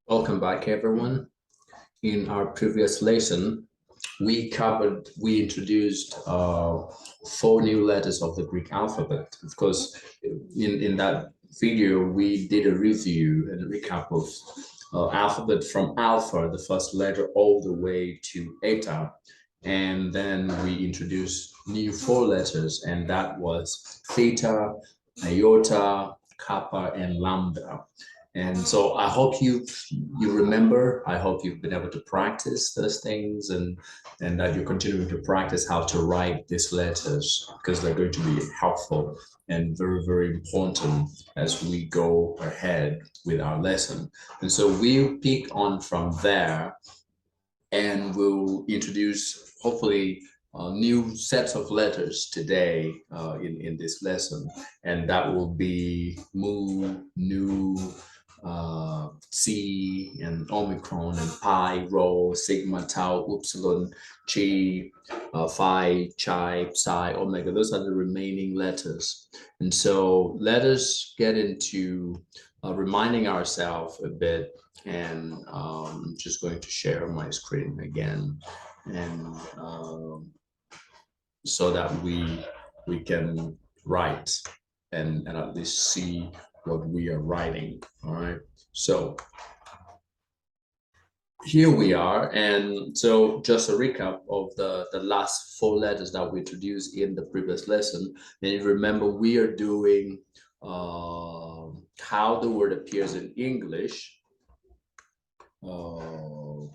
Welcome back, everyone. In our previous lesson, we introduced four new letters of the Greek alphabet. Of course, in that video, we did a review and a recap of alphabet from alpha, the first letter, all the way to eta. And then we introduced new four letters, and that was theta, iota, kappa, and lambda. And so I hope you remember. I hope you've been able to practice those things and that you're continuing to practice how to write these letters because they're going to be helpful and very, very important as we go ahead with our lesson. And so we'll pick on from there and we'll introduce hopefully new sets of letters today in this lesson. And that will be mu, nu, C and Omicron and Pi, Rho, Sigma, Tau, Upsilon, Chi, Phi, Chi, Psi, Omega. Those are the remaining letters. And so let us get into reminding ourselves a bit, and I'm just going to share my screen again, and so that we can write and at least see what we are writing. All right, so here we are. And so just a recap of the last four letters that we introduced in the previous lesson. And remember, we are doing how the word appears in English. Well,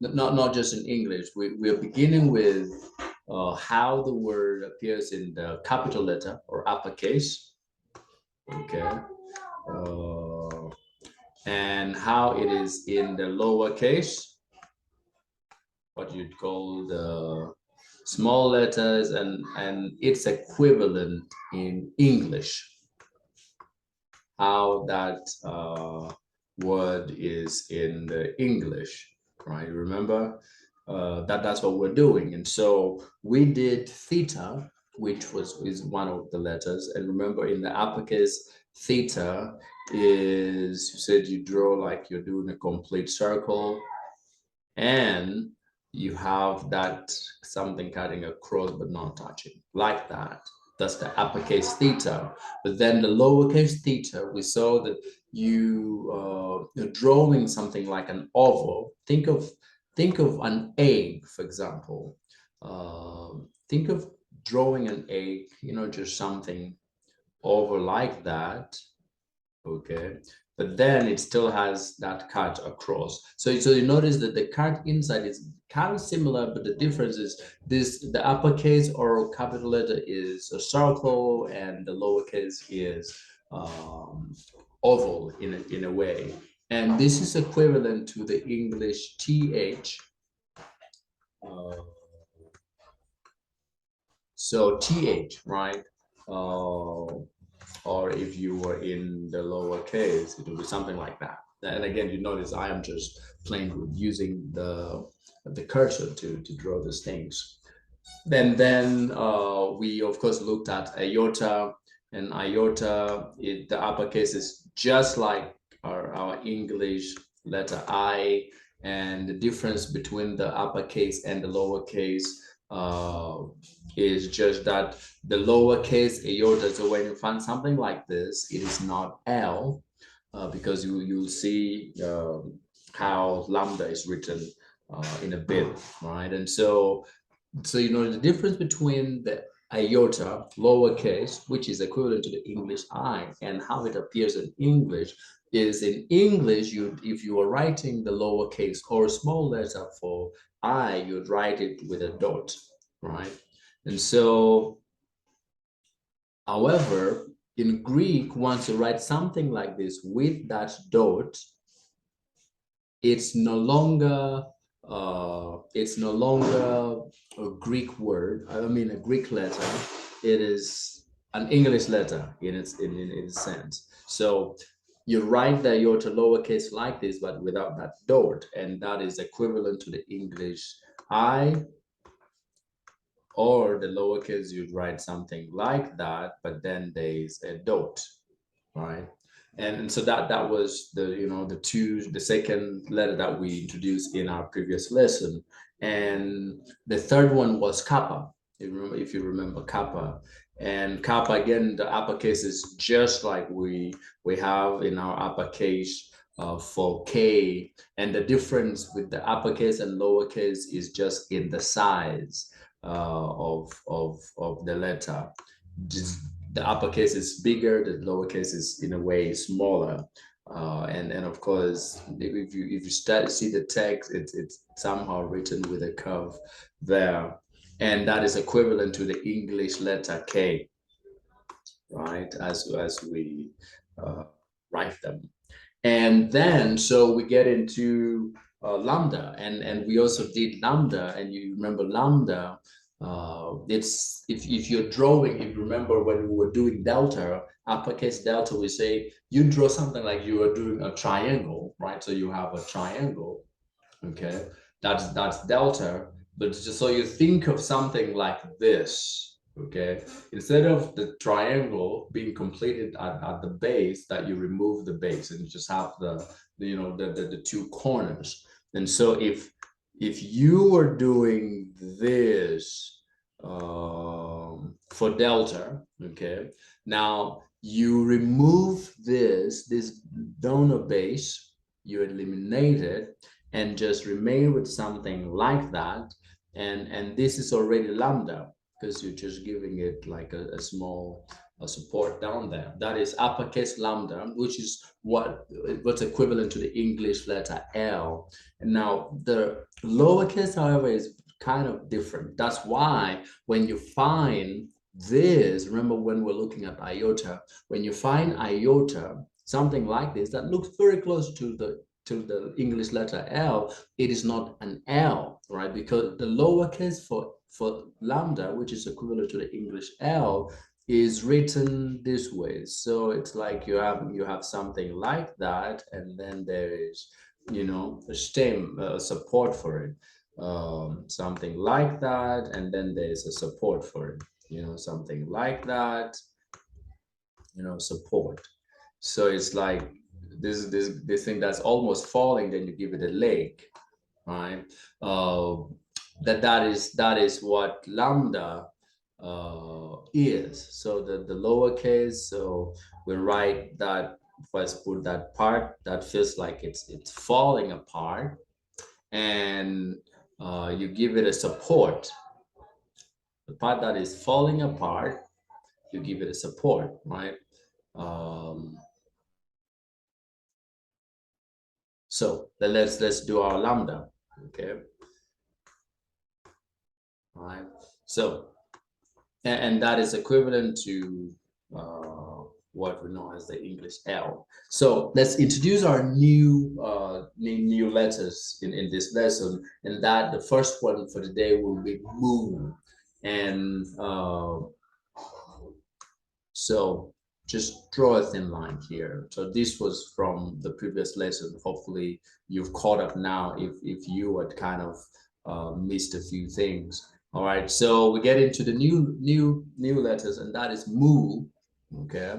not just in English. We are beginning with how the word appears in the capital letter or uppercase. Okay. And how it is in the lowercase, what you'd call the small letters, and its equivalent in English, how that word is in the English, right? Remember that's what we're doing. And so we did theta, which is one of the letters. And remember, in the uppercase, theta is, you said you draw like you're doing a complete circle, and you have that something cutting across but not touching, like that. That's the uppercase theta. But then the lowercase theta, we saw that you're drawing something like an oval. Think of an egg, for example. Think of drawing an egg, just something over like that. Okay, but then it still has that cut across. So you notice that the cut inside is kind of similar, but the difference is the uppercase or capital letter is a circle and the lowercase is oval in a way. And this is equivalent to the English th. So th, right? Or if you were in the lowercase, it would be something like that. And again, you notice I am just playing with using the cursor to draw these things. Then we of course looked at iota, and iota, the uppercase is just like our English letter I, and the difference between the uppercase and the lowercase is just that the lowercase iota, so when you find something like this, it is not L, because you'll see how lambda is written in a bit, right? And so the difference between the iota lowercase, which is equivalent to the English I, and how it appears in English is, in English, if you are writing the lowercase or a small letter for I, you'd write it with a dot, right? And so, however, in Greek, once you write something like this with that dot, it's no longer a Greek word. I mean, a Greek letter. It is an English letter in its sense. So you write the iota lowercase like this, but without that dot, and that is equivalent to the English I, or the lowercase, you'd write something like that, but then there's a dot, right? and so that was the, you know, the second letter that we introduced in our previous lesson. And the third one was kappa, if you remember kappa. And kappa, again, the uppercase is just like we have in our uppercase for K. And the difference with the uppercase and lowercase is just in the size of the letter. Just the uppercase is bigger, the lowercase is in a way smaller. And of course, if you start see the text, it's somehow written with a curve there, and that is equivalent to the English letter K, right? As we write them. And then, so we get into lambda, and we also did lambda, and you remember lambda. It's if you're drawing, if you remember when we were doing delta, uppercase delta, we say you draw something like you are doing a triangle, right? So you have a triangle, okay? That's delta, but just so you think of something like this, okay? Instead of the triangle being completed at the base, that you remove the base and you just have the you know the two corners. And so if you were doing this for delta, okay, now you remove this donor base, you eliminate it, and just remain with something like that. And this is already lambda, because you're just giving it like a small support down there. That is uppercase lambda, which is what's equivalent to the English letter L. And now the lowercase, however, is kind of different. That's why when you find this, remember when we're looking at iota, when you find iota, something like this that looks very close to the English letter L, it is not an L, right? Because the lowercase for lambda, which is equivalent to the English L, is written this way. So it's like you have something like that, and then there is, you know, a stem support for it, something like that, and then there's a support for it, you know, something like that, you know, support. So it's like this thing that's almost falling, then you give it a leg, right? That is what lambda is. So the lowercase, so we write that, first put that part that feels like it's falling apart, and you give it a support. The part that is falling apart, you give it a support, right? Um, so let's do our lambda, okay? All right. So and that is equivalent to what we know as the English L. So let's introduce our new letters in this lesson, and that the first one for today will be moo. And so just draw a thin line here. So this was from the previous lesson. Hopefully you've caught up now if you had kind of missed a few things. All right, so we get into the new letters, and that is moo. Okay,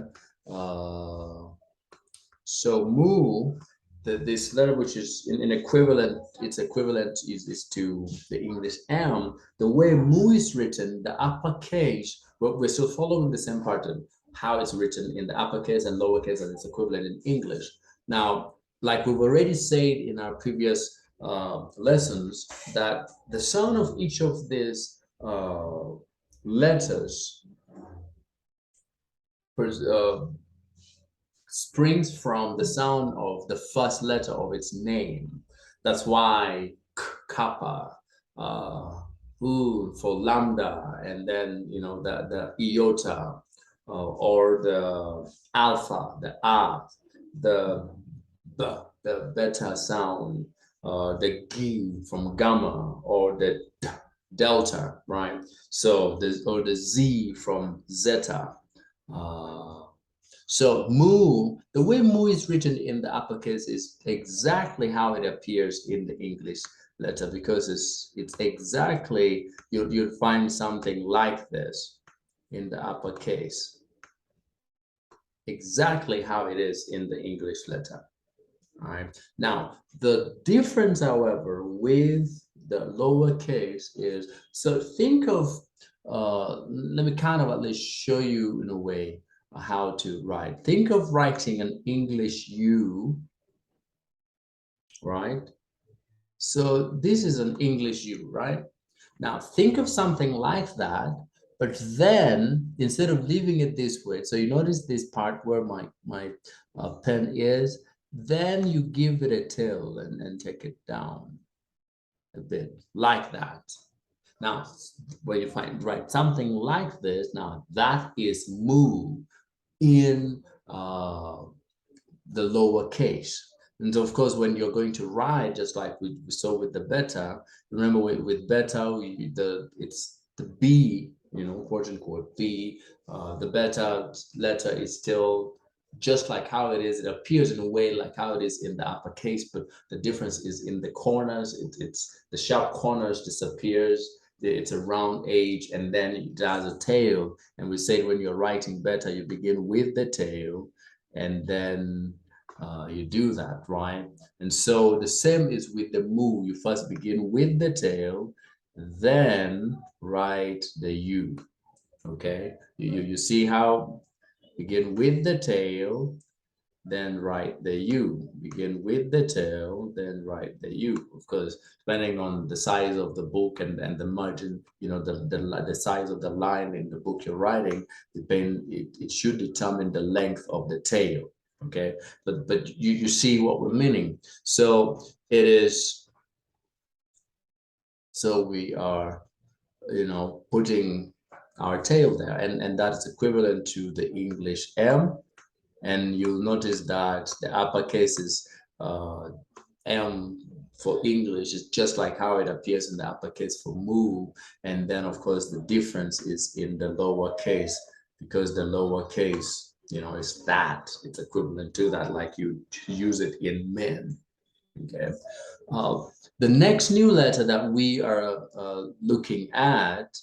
so moo, this letter, which is in equivalent, its equivalent is to the English M. The way moo is written, the uppercase, but we're still following the same pattern, how it's written in the uppercase and lowercase, and its equivalent in English. Now, like we've already said in our previous lessons, that the sound of each of these letters springs from the sound of the first letter of its name. That's why kappa, for lambda, and then, you know, the iota, or the alpha, the r, the b, the beta sound, the g from gamma, or the delta, right? So or the z from zeta. So moo, the way moo is written in the uppercase is exactly how it appears in the English letter, because it's exactly, you'll find something like this in the uppercase, exactly how it is in the English letter. All right. Now, the difference, however, with the lowercase is, so think of, let me kind of at least show you in a way how to write. Think of writing an English U, right? So this is an English U, right? Now think of something like that, but then instead of leaving it this way, so you notice this part where my pen is, then you give it a tilt and take it down a bit like that. Now, when you write something like this, now that is move in the lower case. And of course, when you're going to write, just like we saw with the beta, remember with beta, it's the B, quote unquote B. The beta letter is still just like how it is. It appears in a way like how it is in the uppercase, but the difference is in the corners. It's the sharp corners disappears. It's a round edge, and then it has a tail. And we said when you're writing beta, you begin with the tail, and then you do that, right? And so the same is with the mu. You first begin with the tail, then write the U, okay? You see how begin with the tail, then write the U. Begin with the tail, then write the U. Of course, depending on the size of the book and the margin, the size of the line in the book you're writing, it should determine the length of the tail. Okay, but you see what we're meaning. So it is. So we are, putting our tail there, and that's equivalent to the English M. And you'll notice that the uppercase is M for English is just like how it appears in the uppercase for move. And then, of course, the difference is in the lowercase, because the lowercase, is that. It's equivalent to that, like you use it in men. Okay. The next new letter that we are looking at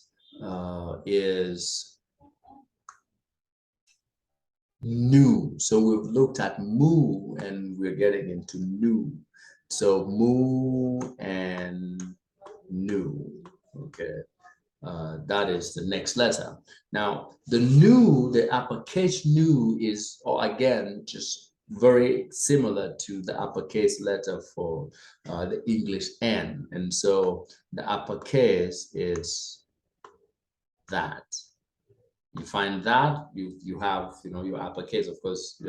is new. So we've looked at mu and we're getting into new. So mu and new. Okay. That is the next letter. Now, the uppercase new is, again, just very similar to the uppercase letter for the English N. And so the uppercase is that. You find that, you have, your uppercase, of course,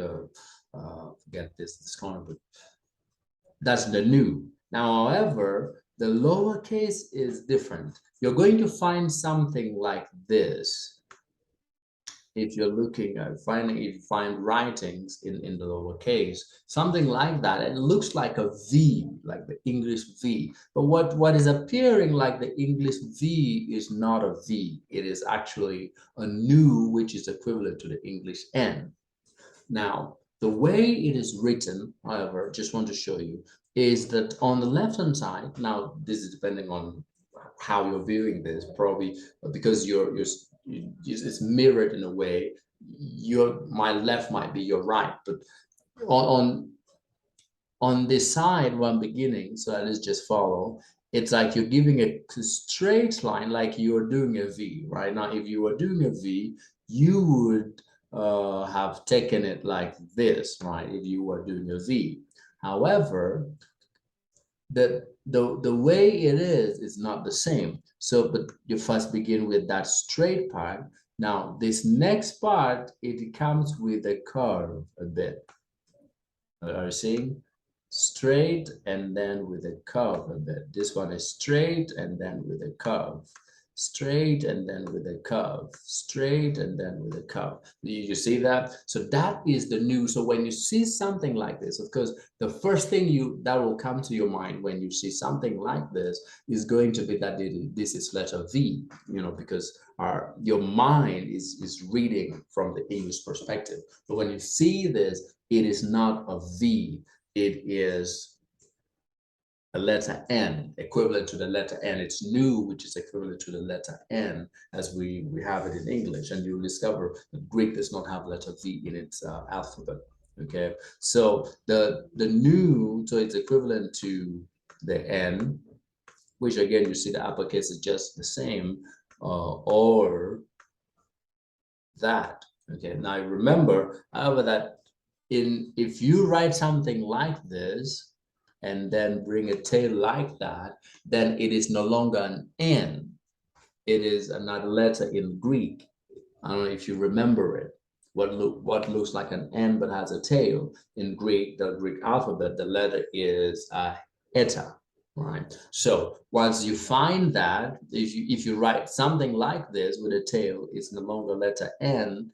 forget this corner, but that's the new. Now, however, the lowercase is different. You're going to find something like this if you're looking at if you find writings in the lowercase, something like that. It looks like a V, like the English V. But what is appearing like the English V is not a V. It is actually a new, which is equivalent to the English N. Now, the way it is written, however, just want to show you, is that on the left-hand side, now this is depending on how you're viewing this, probably because it's mirrored in a way. My left might be your right, but on this side where I'm beginning, so let's just follow. It's like you're giving a straight line, like you're doing a V, right? Now, if you were doing a V, you would have taken it like this, right? If you were doing a V. However, the way it is not the same. So, but you first begin with that straight part. Now, this next part, it comes with a curve a bit. Are you seeing? Straight and then with a curve a bit. This one is straight and then with a curve. Straight and then with a curve. Straight and then with a curve. You see that? So that is the new. So when you see something like this, of course, the first thing that will come to your mind when you see something like this is going to be that this is letter V, because your mind is reading from the English perspective. But when you see this, it is not a V. It is a letter N, equivalent to the letter N. It's new, which is equivalent to the letter N as we have it in English. And you'll discover that Greek does not have letter V in its alphabet. Okay, so the new, so it's equivalent to the N, which again, you see the uppercase is just the same, or that. Okay, now remember, however, that if you write something like this and then bring a tail like that, then it is no longer an N. It is another letter in Greek. I don't know if you remember it. What looks like an N but has a tail in Greek, the Greek alphabet, the letter is eta, right? So once you find that, if you write something like this with a tail, it's no longer letter N,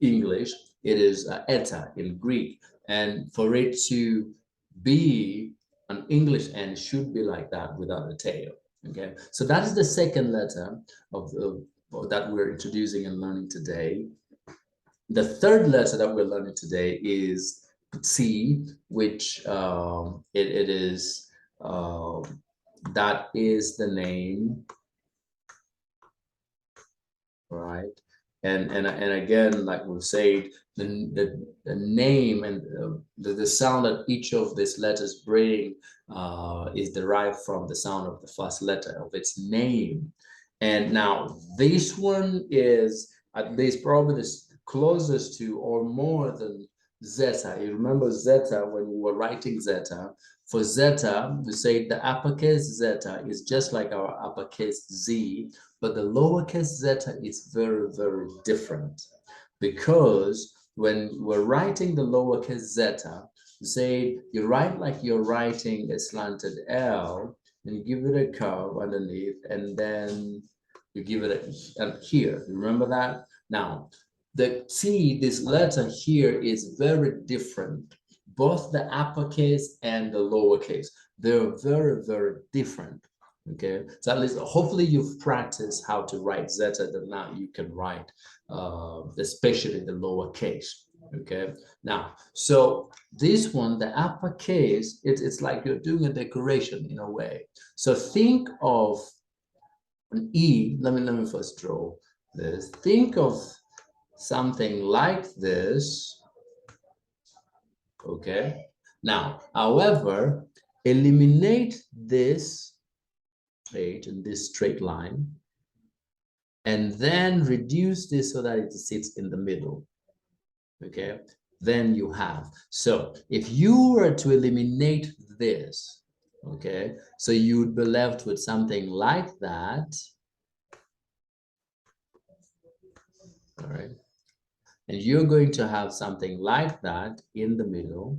English, it is eta in Greek. And for it to be an English N should be like that without a tail. Okay, so that is the second letter of that we're introducing and learning today. The third letter that we're learning today is C, which it is that is the name, right? And again, like we said, the name and the sound that each of these letters bring is derived from the sound of the first letter of its name. And now this one is at least probably the closest to or more than zeta. You remember zeta when we were writing zeta. For zeta, we say the uppercase zeta is just like our uppercase Z, but the lowercase zeta is very, very different, because when we're writing the lowercase zeta, say you write like you're writing a slanted L, and you give it a curve underneath, and then you give it a here. Remember that? Now, the T, this letter here is very different. Both the uppercase and the lowercase, they're very, very different. Okay, so at least hopefully you've practiced how to write zeta, that now you can write especially the lowercase. Okay, now so this one, the uppercase, it's like you're doing a decoration in a way. So think of an E. Let me first draw this. Think of something like this. Okay, now however, eliminate this straight in this straight line, and then reduce this so that it sits in the middle. Okay, then you have, so if you were to eliminate this, okay, so you'd be left with something like that. All right, and you're going to have something like that in the middle,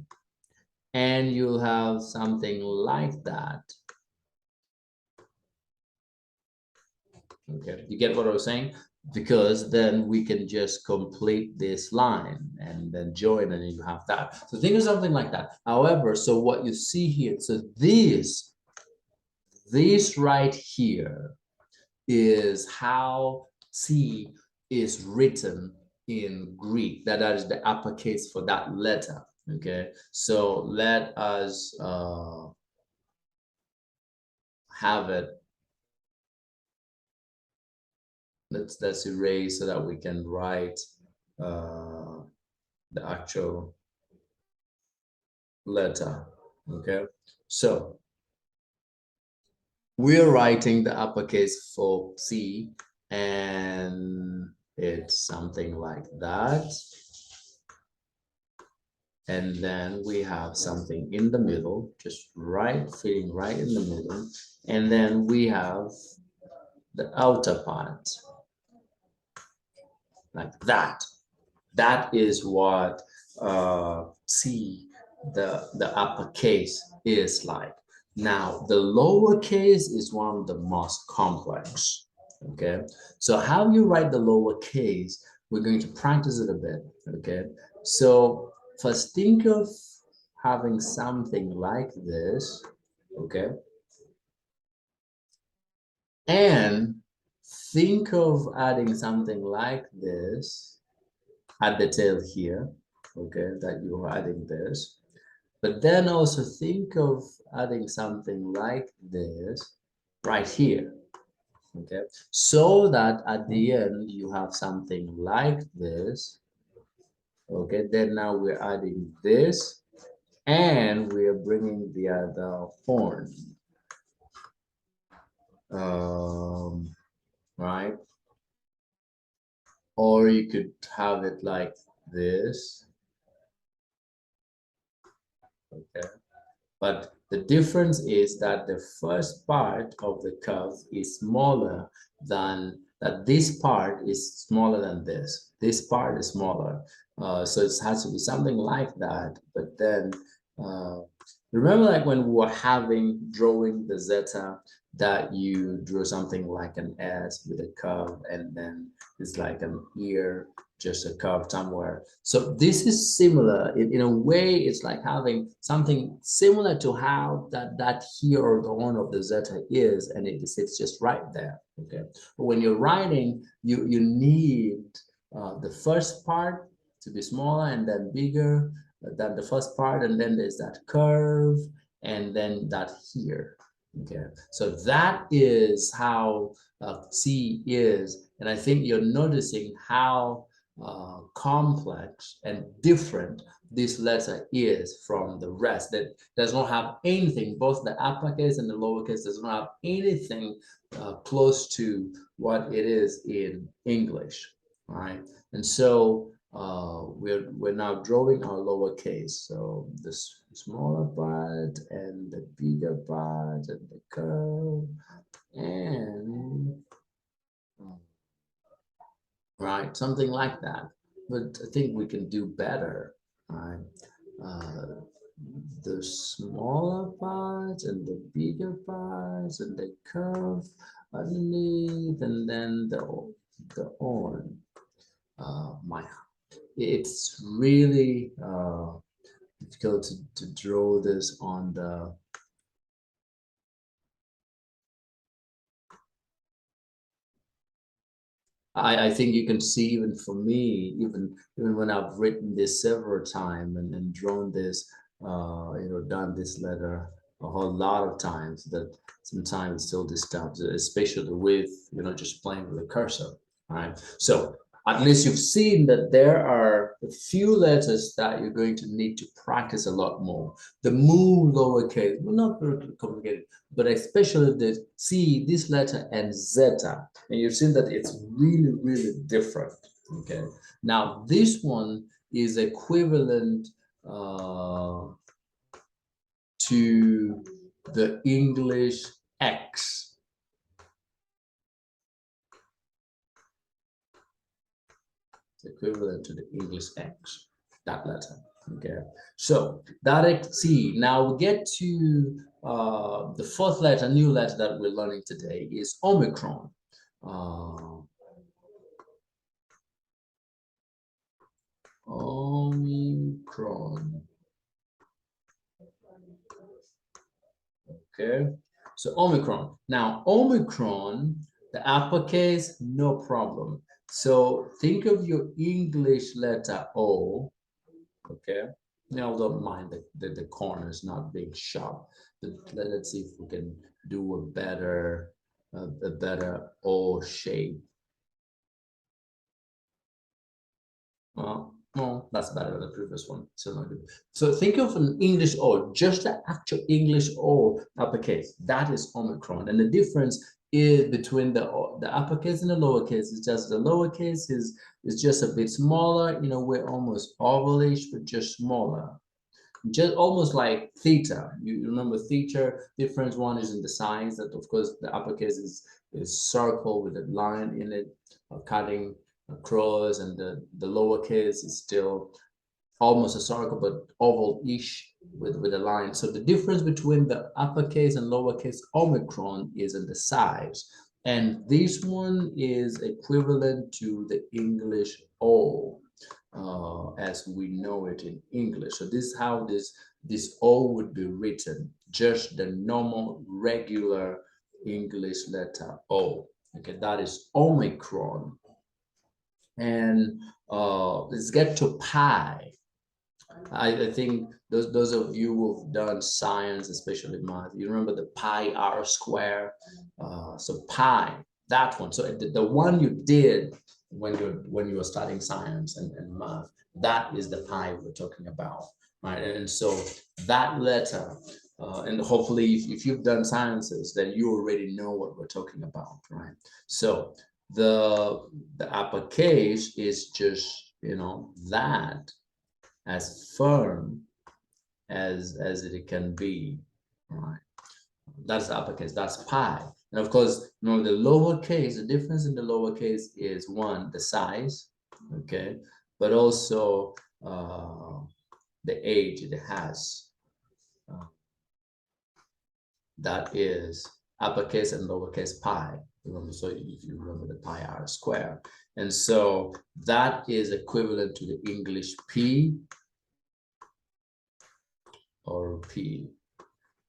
and you'll have something like that. Okay, you get what I was saying? Because then we can just complete this line and then join, and you have that. So think of something like that. However, so what you see here, so this right here is how T is written in Greek. That is the uppercase for that letter. Okay, so let us have it. Let's erase so that we can write the actual letter. Okay, so we're writing the uppercase for C, and it's something like that. And then we have something in the middle, just right, fitting right in the middle. And then we have the outer part, like that. That is what C, the uppercase is like. Now, the lowercase is one of the most complex, okay? So how you write the lowercase, we're going to practice it a bit, okay? So first think of having something like this, okay? And think of adding something like this at the tail here, okay, that you're adding this. But then also think of adding something like this right here. Okay, so that at the end you have something like this. Okay, then now we're adding this and we're bringing the other horn. Right? Or you could have it like this. Okay, but the difference is that the first part of the curve is smaller than that. This part is smaller than this. This part is smaller. So it has to be something like that. But then remember, like when we were drawing the zeta, that you drew something like an S with a curve, and then it's like an ear, just a curve somewhere. So this is similar in a way. It's like having something similar to how that here or the one of the zeta is, and it sits just right there. Okay, but when you're writing, you need the first part to be smaller and then bigger than the first part, and then there's that curve, and then that here. Okay, so that is how C is, and I think you're noticing how complex and different this letter is from the rest. That does not have anything, both the uppercase and the lowercase does not have anything close to what it is in English, right? And so we're now drawing our lowercase. So the smaller part and the bigger part and the curve and right, something like that. But I think we can do better, right? Uh, the smaller parts and the bigger parts and the curve underneath, and then the on. My, it's really difficult to draw this on the. I think you can see, even for me, even when I've written this several times and drawn this, done this letter a whole lot of times, that sometimes it still disturbs, especially with, just playing with the cursor, right? So at least you've seen that there are a few letters that you're going to need to practice a lot more. The mu lowercase, well, not very complicated, but especially the C, this letter, and zeta. And you've seen that it's really, really different. Okay. Now, this one is equivalent to the English X. It's equivalent to the English X, that letter. Okay. So that C. Now we get to the fourth letter, new letter that we're learning today is Omicron. Omicron. Okay, so Omicron. Now, Omicron, the uppercase, no problem. So think of your English letter O, okay? Now, don't mind the corners not being sharp. But let's see if we can do a better O shape. No, that's better than the previous one. Still not good. So think of an English O, just the actual English O uppercase. That is Omicron. And the difference is between the uppercase and the lowercase is just the lowercase is just a bit smaller. We're almost ovalish, but just smaller. Just almost like theta. You remember theta? Difference one is in the size. That of course the uppercase is circle with a line in it, cutting across, and the lowercase is still almost a circle but oval-ish with a line. So the difference between the uppercase and lowercase Omicron is in the size, and this one is equivalent to the English O as we know it in English. So this is how this O would be written, just the normal regular English letter O. Okay, that is Omicron. And let's get to pi. I think those of you who've done science, especially math, you remember the pi r square. So pi, that one. So the one you did when you were studying science and math, that is the pi we're talking about, right? And so that letter, and hopefully if you've done sciences, then you already know what we're talking about, right? So the uppercase is just, you know, that as firm as it can be, right? That's the uppercase, that's pi. And of course, you know, the lowercase, the difference in the lowercase is one, the size, okay, but also the age it has. Uh, that is uppercase and lowercase pi. Remember, so if you remember the pi r square. And so that is equivalent to the English P or P.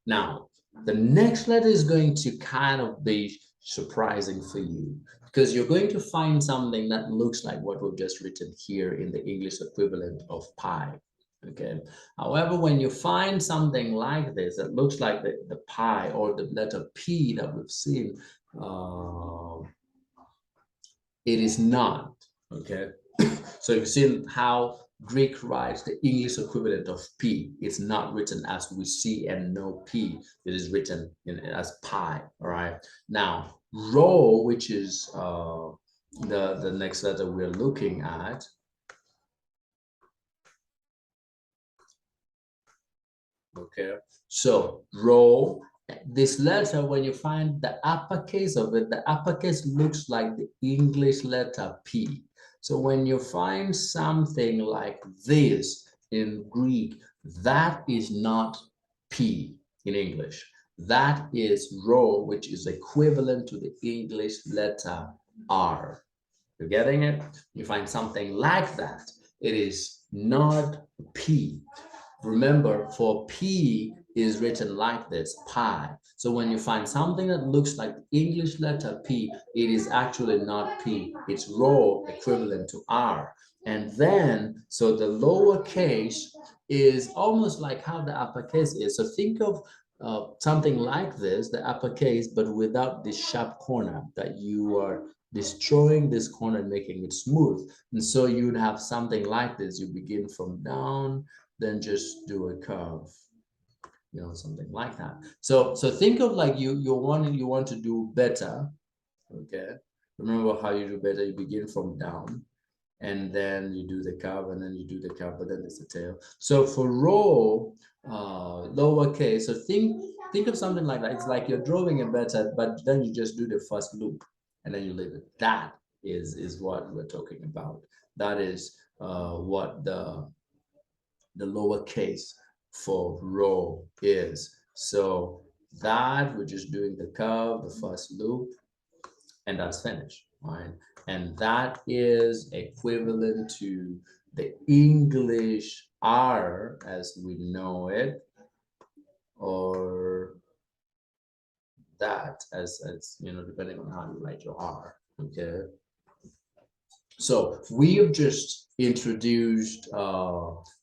Now, the next letter is going to kind of be surprising for you because you're going to find something that looks like what we've just written here in the English equivalent of pi. Okay. However, when you find something like this that looks like the pi or the letter P that we've seen, it is not. Okay. So you've seen how Greek writes the English equivalent of P. It's not written as we see and know P. It is written as pi. All right. Now, rho, which is the next letter we're looking at. Okay. So rho, this letter, when you find the uppercase of it, the uppercase looks like the English letter P. So when you find something like this in Greek, that is not P in English. That is rho, which is equivalent to the English letter R. You're getting it? You find something like that, it is not P. Remember, for P is written like this, pi. So when you find something that looks like the English letter P, it is actually not P. It's rho equivalent to R. And then, so the lowercase is almost like how the uppercase is. So think of something like this, the uppercase, but without this sharp corner that you are destroying this corner and making it smooth. And so you'd have something like this. You begin from down, then just do a curve, you know, something like that. So think of like you want to do better. Okay, remember how you do better. You begin from down, and then you do the curve, and then you do the curve, but then it's the tail. So for rho, lowercase, so think of something like that. It's like you're drawing a better, but then you just do the first loop and then you leave it. That is what we're talking about. That is what the lowercase for rho is. So that we're just doing the curve, the first loop, and that's finished, right? And that is equivalent to the English R as we know it, or that as you know, depending on how you write your R. Okay. So we have just introduced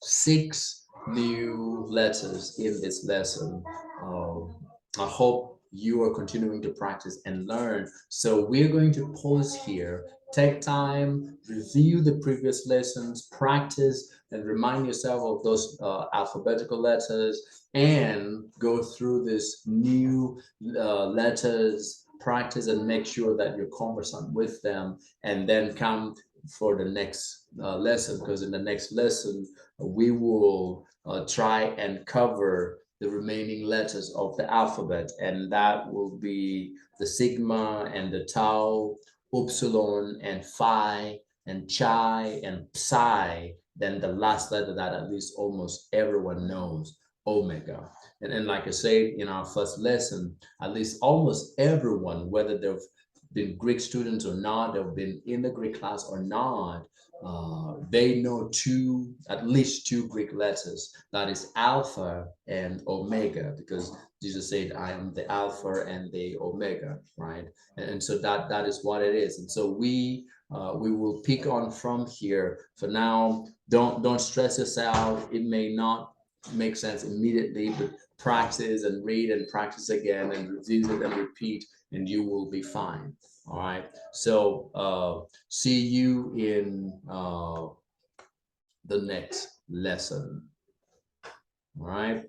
6 new letters in this lesson. I hope you are continuing to practice and learn. So we're going to pause here, take time, review the previous lessons, practice, and remind yourself of those alphabetical letters, and go through this new letters, practice and make sure that you're conversant with them, and then come for the next lesson, because in the next lesson we will try and cover the remaining letters of the alphabet, and that will be the sigma and the tau, upsilon and phi and chi and psi, then the last letter that at least almost everyone knows, omega. And like I said in our first lesson, at least almost everyone, whether they've been Greek students or not, they've been in the Greek class or not, they know at least two Greek letters. That is Alpha and Omega, because Jesus said, "I am the Alpha and the Omega," right? And so that is what it is. And so we We will pick on from here. For now, don't stress yourself. It may not make sense immediately, but practice and read and practice again and revisit and repeat, and you will be fine. All right. So see you in the next lesson. All right.